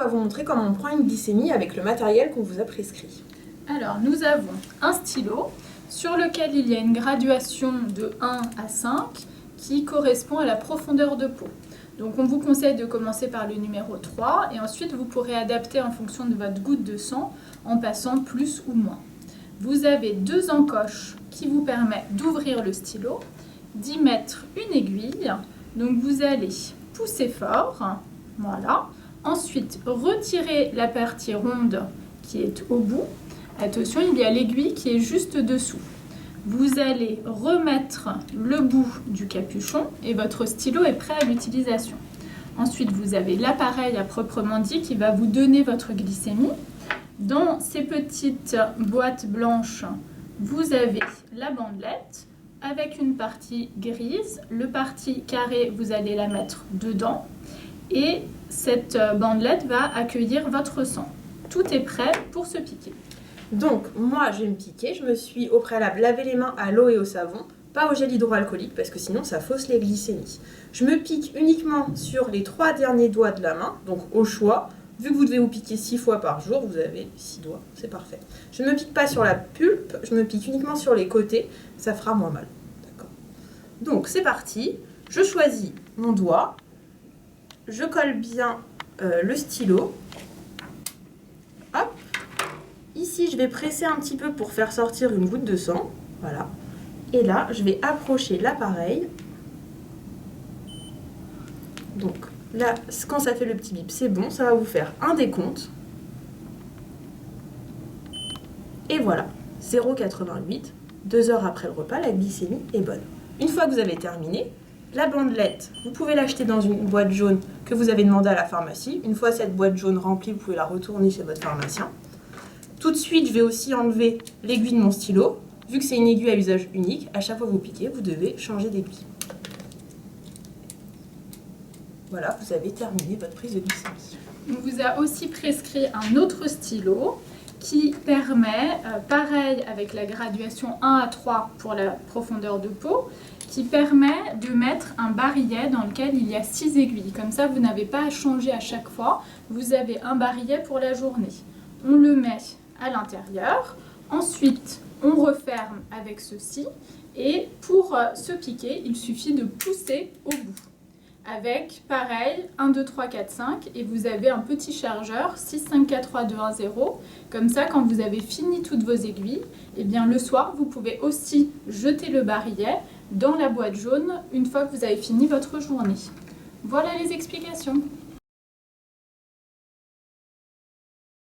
va vous montrer comment on prend une glycémie avec le matériel qu'on vous a prescrit. Alors, nous avons un stylo sur lequel il y a une graduation de 1 à 5 qui correspond à la profondeur de peau. Donc, on vous conseille de commencer par le numéro 3 et ensuite vous pourrez adapter en fonction de votre goutte de sang en passant plus ou moins. Vous avez 2 encoches qui vous permettent d'ouvrir le stylo, d'y mettre une aiguille. Donc, vous allez pousser fort, voilà. Ensuite, retirez la partie ronde qui est au bout. Attention, il y a l'aiguille qui est juste dessous. Vous allez remettre le bout du capuchon et votre stylo est prêt à l'utilisation. Ensuite, vous avez l'appareil à proprement dit qui va vous donner votre glycémie. Dans ces petites boîtes blanches, vous avez la bandelette avec une partie grise. Le partie carré, vous allez la mettre dedans et cette bandelette va accueillir votre sang. Tout est prêt pour se piquer. Donc, moi, je vais me piquer. Je me suis au préalable lavé les mains à l'eau et au savon, pas au gel hydroalcoolique, parce que sinon, ça fausse les glycémies. Je me pique uniquement sur les 3 derniers doigts de la main, donc au choix. Vu que vous devez vous piquer 6 fois par jour, vous avez 6 doigts, c'est parfait. Je ne me pique pas sur la pulpe, je me pique uniquement sur les côtés, ça fera moins mal. D'accord. Donc, c'est parti. Je choisis mon doigt, je colle bien le stylo. Hop. Ici, je vais presser un petit peu pour faire sortir une goutte de sang. Voilà. Et là, je vais approcher l'appareil. Donc, là, quand ça fait le petit bip, c'est bon. Ça va vous faire un décompte. Et voilà, 0,88. 2 heures après le repas, la glycémie est bonne. Une fois que vous avez terminé, la bandelette, vous pouvez l'acheter dans une boîte jaune que vous avez demandé à la pharmacie. Une fois cette boîte jaune remplie, vous pouvez la retourner chez votre pharmacien. Tout de suite, je vais aussi enlever l'aiguille de mon stylo. Vu que c'est une aiguille à usage unique, à chaque fois que vous piquez, vous devez changer d'aiguille. Voilà, vous avez terminé votre prise de glycémie. On vous a aussi prescrit un autre stylo qui permet, pareil avec la graduation 1 à 3 pour la profondeur de peau, qui permet de mettre un barillet dans lequel il y a 6 aiguilles. Comme ça, vous n'avez pas à changer à chaque fois. Vous avez un barillet pour la journée. On le met à l'intérieur. Ensuite, on referme avec ceci. Et pour se piquer, il suffit de pousser au bout. Avec, pareil, 1, 2, 3, 4, 5. Et vous avez un petit chargeur, 6, 5, 4, 3, 2, 1, 0. Comme ça, quand vous avez fini toutes vos aiguilles, eh bien, le soir, vous pouvez aussi jeter le barillet dans la boîte jaune une fois que vous avez fini votre journée. Voilà les explications.